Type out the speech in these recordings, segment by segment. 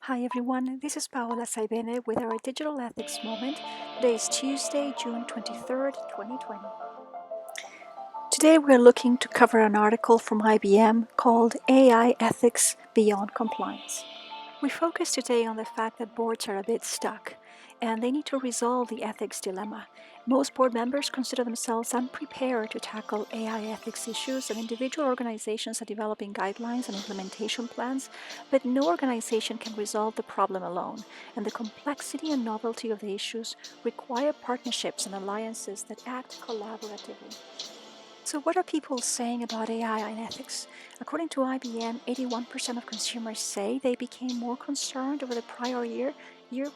Hi everyone, this is Paola Saibene with our Digital Ethics Moment. Today is Tuesday, June 23rd, 2020. Today we're looking to cover an article from IBM called AI Ethics Beyond Compliance. We focus today on the fact that boards are a bit stuck and they need to resolve the ethics dilemma. Most board members consider themselves unprepared to tackle AI ethics issues, and individual organizations are developing guidelines and implementation plans, but no organization can resolve the problem alone, and the complexity and novelty of the issues require partnerships and alliances that act collaboratively. So what are people saying about AI and ethics? According to IBM, 81% of consumers say they became more concerned over the prior year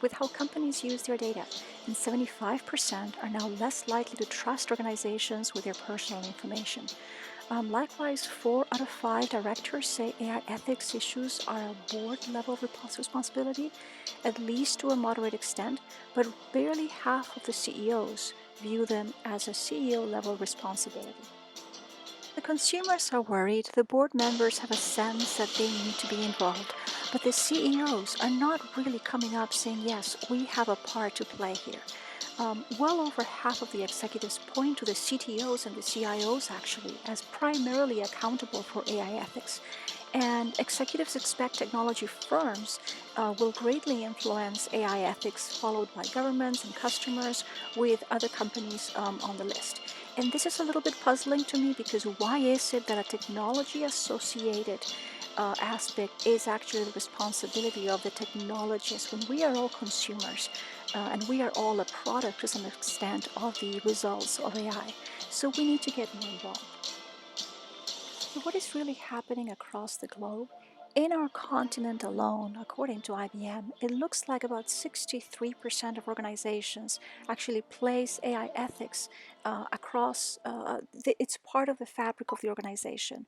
with how companies use their data, and 75% are now less likely to trust organizations with their personal information. Likewise, 4 out of 5 directors say AI ethics issues are a board-level responsibility, at least to a moderate extent, but barely half of the CEOs view them as a CEO-level responsibility. The consumers are worried, the board members have a sense that they need to be involved, but the CEOs are not really coming up saying, yes, we have a part to play here. Well over half of the executives point to the CTOs and the CIOs actually as primarily accountable for AI ethics. And executives expect technology firms will greatly influence AI ethics, followed by governments and customers, with other companies on the list. And this is a little bit puzzling to me, because why is it that a technology associated aspect is actually the responsibility of the technologists when we are all consumers and we are all a product to some extent of the results of AI? So we need to get more involved. So what is really happening across the globe? In our continent alone, according to IBM, it looks like about 63% of organizations actually place AI ethics it's part of the fabric of the organization.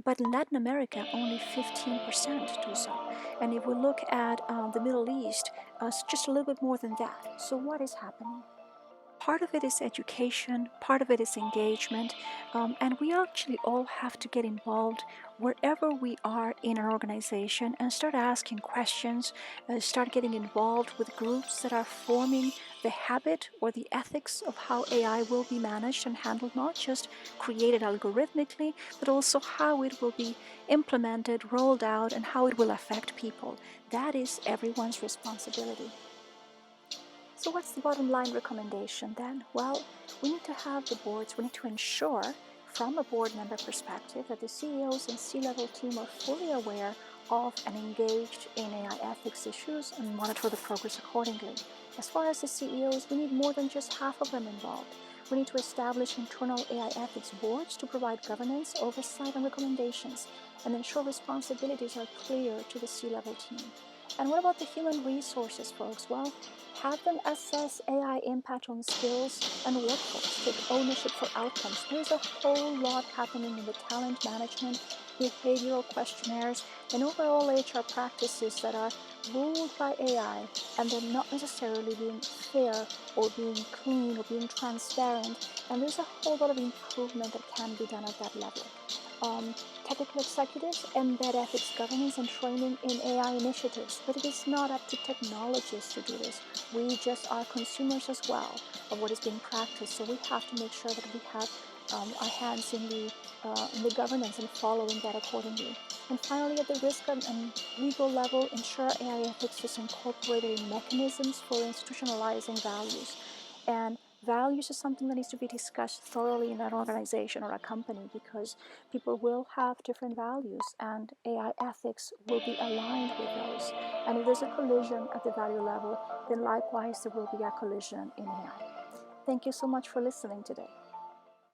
But in Latin America, only 15% do so. And if we look at the Middle East, it's just a little bit more than that. So what is happening? Part of it is education, part of it is engagement, and we actually all have to get involved wherever we are in our organization and start asking questions, start getting involved with groups that are forming the habit or the ethics of how AI will be managed and handled, not just created algorithmically, but also how it will be implemented, rolled out, and how it will affect people. That is everyone's responsibility. So what's the bottom line recommendation then? Well, we need to have the boards, we need to ensure from a board member perspective that the CEOs and C-level team are fully aware of and engaged in AI ethics issues and monitor the progress accordingly. As far as the CEOs, we need more than just half of them involved. We need to establish internal AI ethics boards to provide governance, oversight, and recommendations, and ensure responsibilities are clear to the C-level team. And what about the human resources, folks? Well, have them assess AI impact on skills and workforce, take ownership for outcomes. There's a whole lot happening in the talent management, behavioral questionnaires, and overall HR practices that are ruled by AI, and they're not necessarily being fair or being clean or being transparent. And there's a whole lot of improvement that can be done at that level. Technical executives embed ethics governance and training in AI initiatives, but it is not up to technologists to do this. We just are consumers as well of what is being practiced, so we have to make sure that we have our hands in the governance and following that accordingly. And finally, at the risk and legal level, ensure AI ethics is incorporated in mechanisms for institutionalizing values. And values is something that needs to be discussed thoroughly in an organization or a company, because people will have different values and AI ethics will be aligned with those. And if there's a collision at the value level, then likewise there will be a collision in AI. Thank you so much for listening today.